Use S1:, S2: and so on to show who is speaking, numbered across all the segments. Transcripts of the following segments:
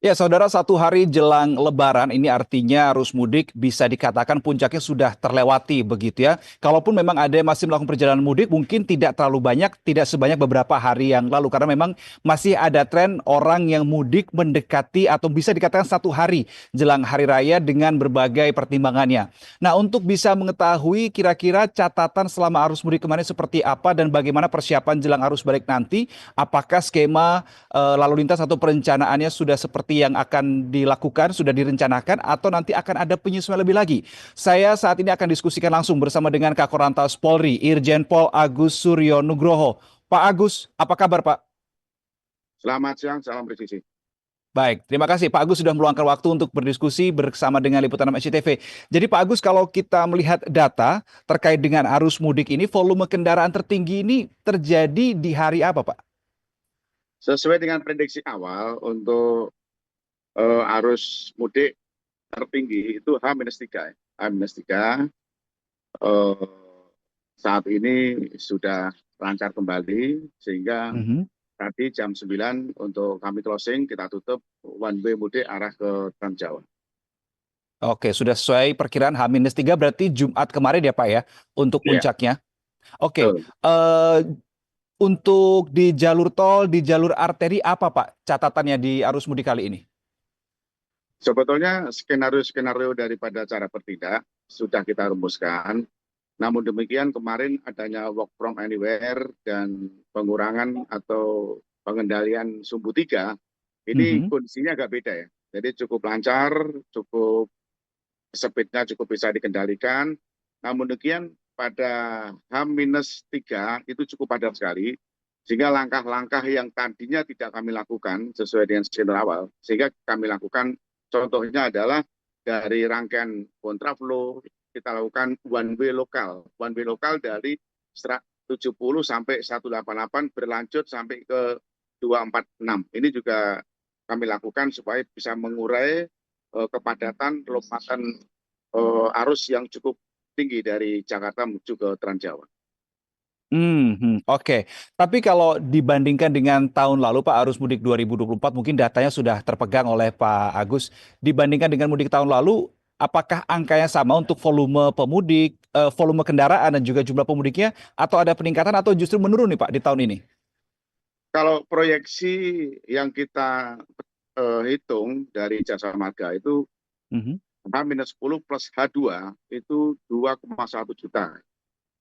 S1: Ya, saudara, satu hari jelang Lebaran ini artinya arus mudik bisa dikatakan puncaknya sudah terlewati begitu ya. Kalaupun memang ada yang masih melakukan perjalanan mudik, mungkin tidak terlalu banyak, tidak sebanyak beberapa hari yang lalu karena memang masih ada tren orang yang mudik mendekati atau bisa dikatakan satu hari jelang hari raya dengan berbagai pertimbangannya. Nah, untuk bisa mengetahui kira-kira catatan selama arus mudik kemarin seperti apa dan bagaimana persiapan jelang arus balik nanti, apakah skema lalu lintas atau perencanaannya sudah seperti yang akan dilakukan, sudah direncanakan, atau nanti akan ada penyesuaian lebih lagi. Saya saat ini akan diskusikan langsung bersama dengan Kak Korlantas Polri, Irjen Pol Agus Suryo Nugroho. Pak Agus, apa kabar Pak?
S2: Selamat siang, salam presisi.
S1: Baik, terima kasih Pak Agus sudah meluangkan waktu untuk berdiskusi bersama dengan Liputan 6 SCTV. Jadi Pak Agus, kalau kita melihat data terkait dengan arus mudik ini, volume kendaraan tertinggi ini terjadi di hari apa Pak?
S2: Sesuai dengan prediksi awal untuk arus mudik tertinggi itu H-3. H-3 eh, saat ini sudah lancar kembali sehingga
S1: Mhm.
S2: tadi jam 9 untuk kami closing kita tutup one way mudik arah ke Trans Jawa.
S1: Oke, sudah sesuai perkiraan H-3 berarti Jumat kemarin ya Pak ya untuk
S2: Iya,
S1: puncaknya. Oke,
S2: betul.
S1: untuk di jalur tol, di jalur arteri apa Pak catatannya di arus mudik kali ini?
S2: Sebetulnya skenario-skenario daripada cara bertindak sudah kita rumuskan. Namun demikian kemarin adanya work from anywhere dan pengurangan atau pengendalian sumbu tiga, ini
S1: Mhm.
S2: kondisinya agak beda ya. Jadi cukup lancar, cukup speednya cukup bisa dikendalikan. Namun demikian pada H-3 itu cukup padat sekali. Sehingga langkah-langkah yang tadinya tidak kami lakukan sesuai dengan skenario awal, sehingga kami lakukan contohnya adalah dari rangkaian kontraflow kita lakukan one way lokal. One way lokal dari 70 sampai 188 berlanjut sampai ke 246. Ini juga kami lakukan supaya bisa mengurai kepadatan lompatan arus yang cukup tinggi dari Jakarta menuju ke Trans Jawa.
S1: Oke. Tapi kalau dibandingkan dengan tahun lalu, Pak, arus mudik 2024, mungkin datanya sudah terpegang oleh Pak Agus. Dibandingkan dengan mudik tahun lalu, apakah angkanya sama untuk volume pemudik, volume kendaraan dan juga jumlah pemudiknya, atau ada peningkatan atau justru menurun nih Pak di tahun ini?
S2: Kalau proyeksi yang kita hitung dari Jasa Marga itu
S1: Mhm.
S2: H-10 plus H2 itu 2,1 juta.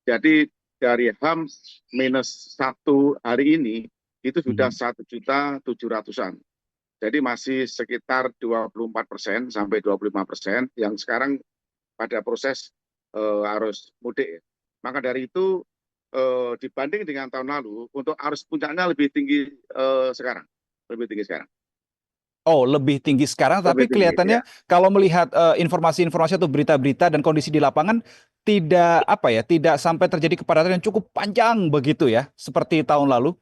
S2: Jadi dari H-1 hari ini itu sudah
S1: Mhm.
S2: 1.700.000-an. Jadi masih sekitar 24% sampai 25% yang sekarang pada proses arus mudik. Maka dari itu dibanding dengan tahun lalu untuk arus puncaknya lebih tinggi sekarang, lebih tinggi sekarang,
S1: Oh, lebih tinggi sekarang,
S2: lebih
S1: tapi
S2: tinggi ya.
S1: kelihatannya kalau melihat informasi-informasi atau berita-berita dan kondisi di lapangan tidak apa ya, tidak sampai terjadi kepadatan yang cukup panjang begitu ya, seperti tahun lalu.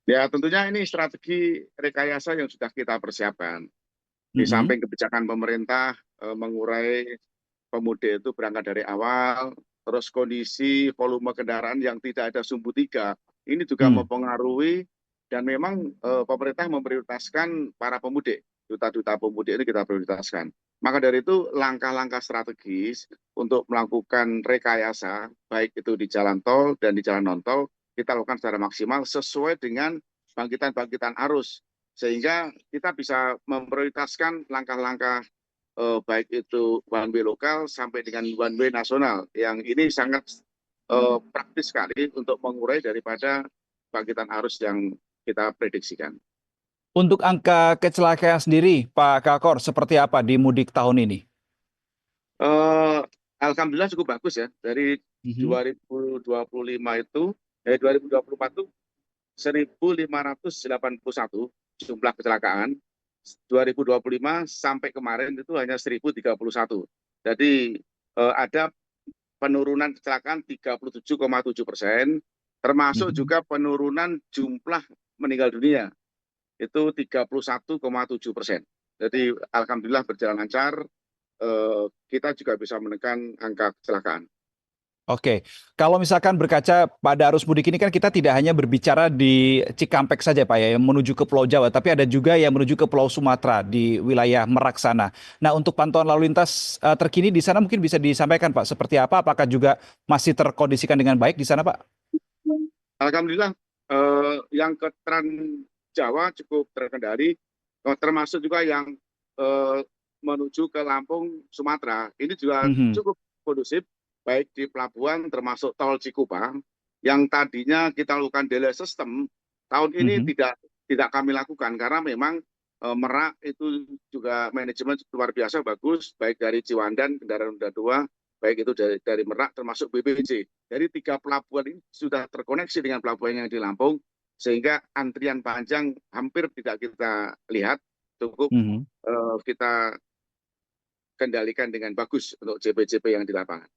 S2: Ya tentunya ini strategi rekayasa yang sudah kita persiapkan. Di
S1: Mhm.
S2: samping kebijakan pemerintah mengurai pemudik itu berangkat dari awal, terus kondisi volume kendaraan yang tidak ada sumbu tiga, ini juga
S1: Hmm.
S2: mempengaruhi dan memang pemerintah memprioritaskan para pemudik. Duta-duta pemudik ini kita prioritaskan. Maka dari itu langkah-langkah strategis untuk melakukan rekayasa, baik itu di jalan tol dan di jalan non-tol, kita lakukan secara maksimal sesuai dengan bangkitan-bangkitan arus. Sehingga kita bisa memprioritaskan langkah-langkah baik itu one way lokal sampai dengan one way nasional yang ini sangat praktis sekali untuk mengurai daripada bangkitan arus yang kita prediksikan.
S1: Untuk angka kecelakaan sendiri, Pak Kakor, seperti apa di mudik tahun ini?
S2: Eh, Alhamdulillah cukup bagus ya. Dari
S1: Mhm.
S2: 2025 itu, 2024 itu 1.581 jumlah kecelakaan. 2025 sampai kemarin itu hanya 1.031. Jadi ada penurunan kecelakaan 37,7%, termasuk
S1: Mhm.
S2: juga penurunan jumlah meninggal dunia itu 31,7%. Jadi alhamdulillah berjalan lancar, kita juga bisa menekan angka kecelakaan.
S1: Oke, kalau misalkan berkaca pada arus mudik ini kan kita tidak hanya berbicara di Cikampek saja Pak ya, yang menuju ke Pulau Jawa, tapi ada juga yang menuju ke Pulau Sumatera di wilayah Merak sana. Nah, untuk pantauan lalu lintas terkini di sana mungkin bisa disampaikan Pak, seperti apa? Apakah juga masih terkondisikan dengan baik di sana Pak?
S2: Alhamdulillah, yang ke Trans Jawa cukup terkendali, termasuk juga yang eh, menuju ke Lampung, Sumatera. Ini juga
S1: Mhm,
S2: cukup kondusif, baik di pelabuhan termasuk tol Cikupang, yang tadinya kita lakukan delay system, tahun ini
S1: mhm,
S2: tidak kami lakukan karena memang Merak itu juga manajemen luar biasa bagus, baik dari Ciwandan, kendaraan roda 2, baik itu dari Merak termasuk BPJ. Jadi tiga pelabuhan ini sudah terkoneksi dengan pelabuhan yang di Lampung, sehingga antrian panjang hampir tidak kita lihat, cukup
S1: mhm.
S2: kita kendalikan dengan bagus untuk JP-JP yang di lapangan.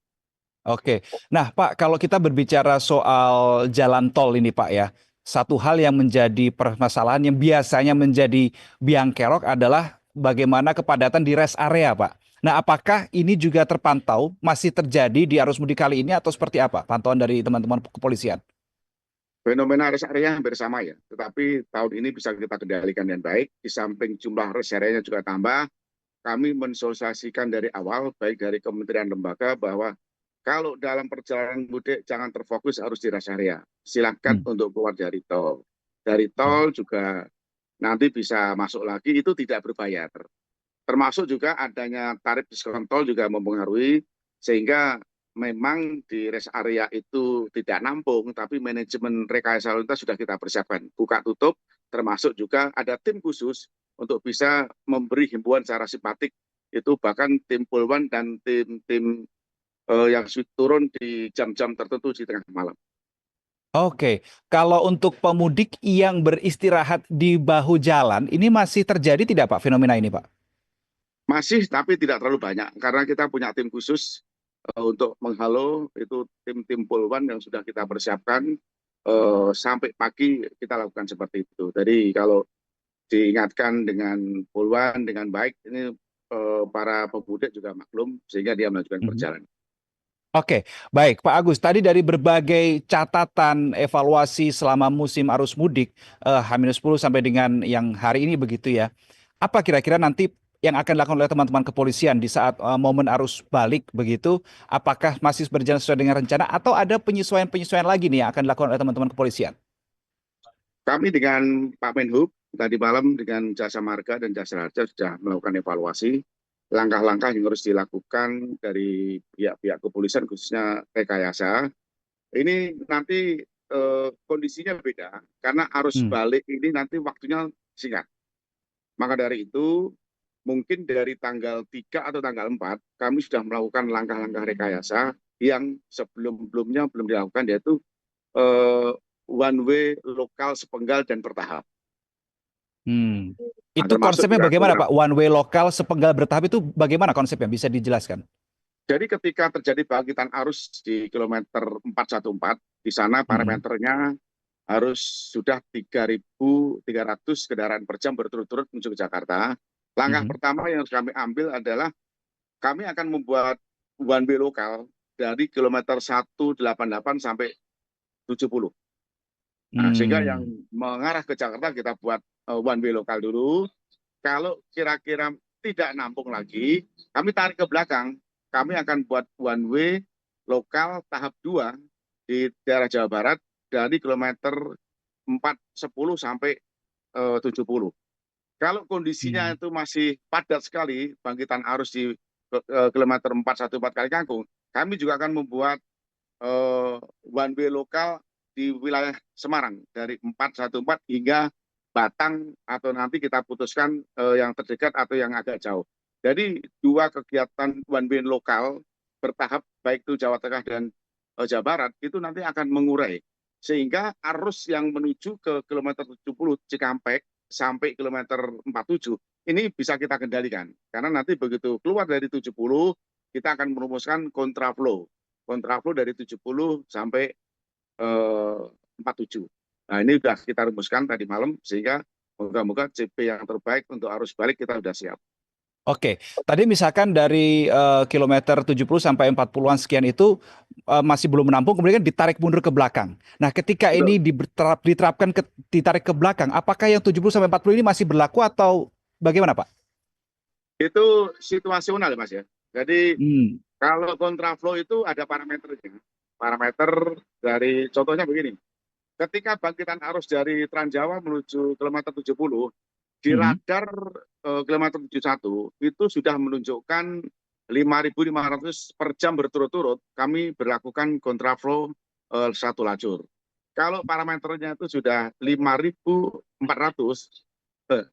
S1: Oke. Nah, Pak, kalau kita berbicara soal jalan tol ini, Pak ya, satu hal yang menjadi permasalahan yang biasanya menjadi biang kerok adalah bagaimana kepadatan di rest area, Pak. Nah, apakah ini juga terpantau masih terjadi di arus mudik kali ini atau seperti apa? Pantauan dari teman-teman kepolisian.
S2: Fenomena rest area hampir sama ya, tetapi tahun ini bisa kita kendalikan dengan baik. Di samping jumlah rest area-nya juga tambah, kami mensosialisasikan dari awal, baik dari kementerian lembaga, bahwa kalau dalam perjalanan mudik jangan terfokus harus di rest area. Silakan
S1: Hmm.
S2: untuk keluar dari tol. Dari
S1: Oh.
S2: tol juga nanti bisa masuk lagi, itu tidak berbayar. Termasuk juga adanya tarif diskon tol juga mempengaruhi, sehingga memang di rest area itu tidak nampung, tapi manajemen rekayasa lalu lintas sudah kita persiapkan. Buka tutup, termasuk juga ada tim khusus untuk bisa memberi himbauan secara simpatik, itu bahkan tim Polwan dan tim-tim yang turun di jam-jam tertentu di tengah malam.
S1: Oke, kalau untuk pemudik yang beristirahat di bahu jalan, ini masih terjadi tidak, Pak, fenomena ini, Pak?
S2: Masih, tapi tidak terlalu banyak, karena kita punya tim khusus untuk menghalau, itu tim-tim Polwan yang sudah kita persiapkan, sampai pagi kita lakukan seperti itu. Jadi kalau diingatkan dengan Polwan dengan baik, ini para pemudik juga maklum, sehingga dia melanjutkan
S1: Mhm.
S2: perjalanan.
S1: Oke, baik Pak Agus. Tadi dari berbagai catatan evaluasi selama musim arus mudik H-10 sampai dengan yang hari ini begitu ya. Apa kira-kira nanti yang akan dilakukan oleh teman-teman kepolisian di saat momen arus balik begitu? Apakah masih berjalan sesuai dengan rencana atau ada penyesuaian-penyesuaian lagi nih yang akan dilakukan oleh teman-teman kepolisian?
S2: Kami dengan Pak Menhub tadi malam dengan Jasa Marga dan Jasa Raja sudah melakukan evaluasi langkah-langkah yang harus dilakukan dari pihak-pihak kepolisian, khususnya rekayasa. Ini nanti kondisinya beda karena arus
S1: Hmm.
S2: balik ini nanti waktunya singkat. Maka dari itu mungkin dari tanggal 3 atau tanggal 4 kami sudah melakukan langkah-langkah rekayasa yang sebelum-belumnya belum dilakukan, yaitu eh, one way lokal sepenggal dan bertahap.
S1: Hmm.
S2: Nah,
S1: Itu
S2: termasuk
S1: konsepnya
S2: juga
S1: bagaimana Pak? One way lokal sepenggal bertahap itu bagaimana konsepnya? Bisa dijelaskan?
S2: jadi ketika terjadi bangkitan arus di kilometer 414, di sana
S1: Mhm.
S2: parameternya harus sudah 3.300 kendaraan per jam berturut-turut menuju ke Jakarta. Langkah
S1: Mhm.
S2: pertama yang harus kami ambil adalah kami akan membuat one way lokal dari kilometer 188 sampai 70. Nah, sehingga yang
S1: Hmm.
S2: mengarah ke Jakarta kita buat one way lokal dulu. Kalau kira-kira tidak nampung lagi, kami tarik ke belakang. Kami akan buat one way lokal tahap 2 di daerah Jawa Barat dari kilometer 410 sampai 70. Kalau kondisinya
S1: Hmm.
S2: itu masih padat sekali, bangkitan arus di kilometer 414 kali kangkung, kami juga akan membuat one way lokal di wilayah Semarang dari 414 hingga Batang, atau nanti kita putuskan yang terdekat atau yang agak jauh. Jadi dua kegiatan one way lokal bertahap, baik itu Jawa Tengah dan Jawa Barat, itu nanti akan mengurai. Sehingga arus yang menuju ke kilometer 70 Cikampek sampai kilometer 47 ini bisa kita kendalikan. Karena nanti begitu keluar dari 70, kita akan merumuskan kontraflow dari 70 sampai 47. Nah, ini sudah kita rumuskan tadi malam, sehingga moga-moga CP yang terbaik untuk arus balik kita sudah siap.
S1: Oke, tadi misalkan dari kilometer 70 sampai 40-an sekian itu masih belum menampung, kemudian ditarik mundur ke belakang. Nah, ketika ini
S2: Betul.
S1: diterapkan ditarik ke belakang, apakah yang 70 sampai 40 ini masih berlaku atau bagaimana, Pak?
S2: Itu situasional Mas ya. Jadi
S1: Hmm.
S2: kalau kontraflow itu ada parameternya. Parameter dari contohnya begini. Ketika bangkitan arus dari Transjawa menuju kilometer 70, di
S1: Mhm.
S2: radar kilometer 71 itu sudah menunjukkan 5.500 per jam berturut-turut kami berlakukan kontraflow satu lajur. Kalau parameternya itu sudah 5.400,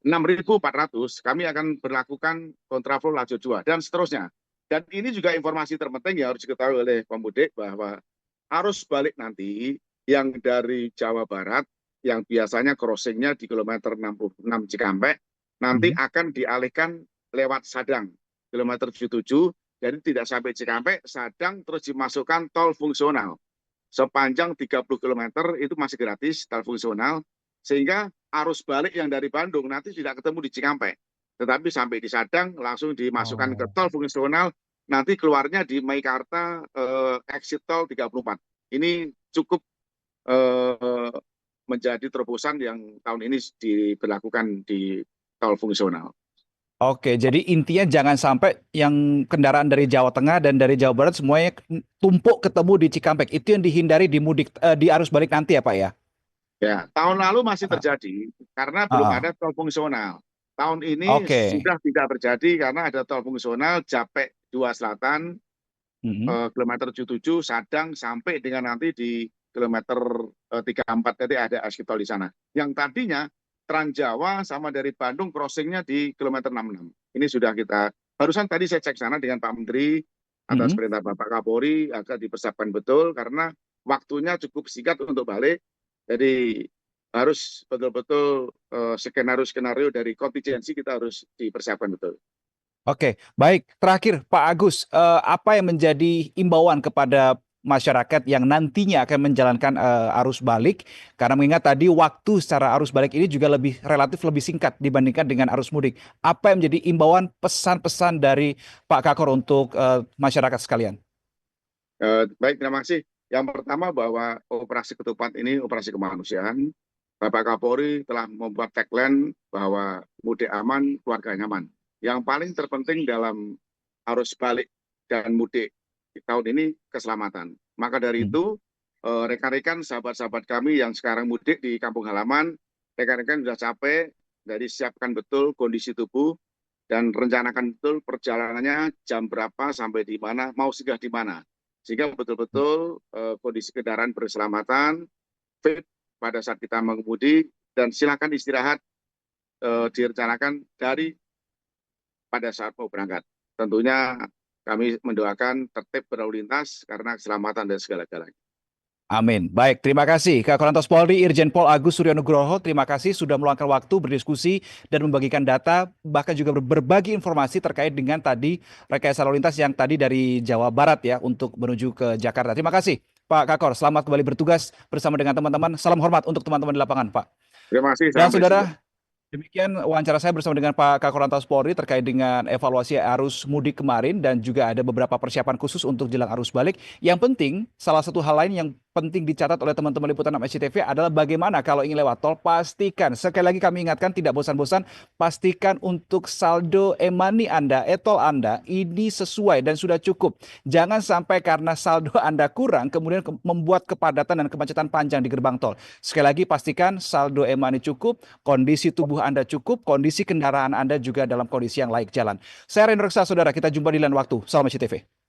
S2: 6.400, kami akan berlakukan kontraflow lajur 2 dan seterusnya. Dan ini juga informasi terpenting yang harus diketahui oleh pemudik bahwa arus balik nanti yang dari Jawa Barat yang biasanya crossingnya di kilometer 66 Cikampek nanti
S1: Mhm.
S2: akan dialihkan lewat Sadang kilometer 77, jadi tidak sampai Cikampek, Sadang terus dimasukkan tol fungsional sepanjang 30 kilometer itu masih gratis tol fungsional, sehingga arus balik yang dari Bandung nanti tidak ketemu di Cikampek, tetapi sampai di Sadang langsung dimasukkan ke
S1: Oh.
S2: tol fungsional, nanti keluarnya di Meikarta exit tol 34. Ini cukup eh, menjadi terobosan yang tahun ini diberlakukan di tol fungsional.
S1: Oke, jadi intinya jangan sampai yang kendaraan dari Jawa Tengah dan dari Jawa Barat semuanya tumpuk ketemu di Cikampek. Itu yang dihindari di di arus balik nanti ya, Pak ya?
S2: Ya, tahun lalu masih
S1: Ah,
S2: terjadi karena belum
S1: ah,
S2: ada
S1: ah.
S2: tol fungsional. Tahun ini
S1: Oke.
S2: sudah tidak terjadi karena ada tol fungsional Japek 2 Selatan,
S1: Mhm.
S2: kilometer 77, Sadang, sampai dengan nanti di kilometer 34, tadi ada aksi tol di sana. Yang tadinya Trans Jawa sama dari Bandung crossingnya di kilometer 66. Ini sudah kita, barusan tadi saya cek sana dengan Pak Menteri, atas
S1: Mhm.
S2: perintah Bapak Kapolri, agar dipersiapkan betul karena waktunya cukup singkat untuk balik. Jadi harus betul-betul skenario-skenario dari kontingensi kita harus dipersiapkan betul.
S1: Oke, baik. Terakhir, Pak Agus, apa yang menjadi imbauan kepada masyarakat yang nantinya akan menjalankan arus balik? Karena mengingat tadi waktu secara arus balik ini juga relatif lebih singkat dibandingkan dengan arus mudik. Apa yang menjadi imbauan pesan-pesan dari Pak Kakor untuk masyarakat sekalian?
S2: Baik, terima kasih. Yang pertama bahwa operasi ketupat ini operasi kemanusiaan. Bapak Kapolri telah membuat tagline bahwa mudik aman, keluarga nyaman. Yang paling terpenting dalam arus balik dan mudik di tahun ini keselamatan. Maka dari
S1: Mhm.
S2: itu, rekan-rekan, sahabat-sahabat kami yang sekarang mudik di kampung halaman, rekan-rekan sudah capek, jadi siapkan betul kondisi tubuh dan rencanakan betul perjalanannya jam berapa sampai di mana, mau singgah di mana sehingga betul-betul kondisi kendaraan berkeselamatan, fit pada saat kita mengemudi, dan silakan istirahat direncanakan dari pada saat mau berangkat. Tentunya kami mendoakan tertib berlalu lintas karena keselamatan dan segala-galanya.
S1: Amin. Baik, terima kasih Kak Korantos Polri Irjen Pol Agus Suryo Nugroho. Terima kasih sudah meluangkan waktu berdiskusi dan membagikan data, bahkan juga berbagi informasi terkait dengan tadi rekayasa lalu lintas yang tadi dari Jawa Barat ya untuk menuju ke Jakarta. Terima kasih Pak Kakor. Selamat kembali bertugas bersama dengan teman-teman. Salam hormat untuk teman-teman di lapangan, Pak.
S2: Terima kasih,
S1: Dan
S2: salam presiden.
S1: saudara, demikian wawancara saya bersama dengan Pak Kakor Polri terkait dengan evaluasi arus mudik kemarin dan juga ada beberapa persiapan khusus untuk jelang arus balik. Yang penting, salah satu hal lain yang penting dicatat oleh teman-teman liputan 6 SCTV adalah bagaimana kalau ingin lewat tol, pastikan, sekali lagi kami ingatkan tidak bosan-bosan, pastikan untuk saldo e-money Anda, e-tol Anda, ini sesuai dan sudah cukup. Jangan sampai karena saldo Anda kurang, kemudian membuat kepadatan dan kemacetan panjang di gerbang tol. Sekali lagi pastikan saldo e-money cukup, kondisi tubuh Anda cukup, kondisi kendaraan Anda juga dalam kondisi yang layak jalan. Saya Reno Reksa, saudara. Kita jumpa di lain waktu. Salam SCTV.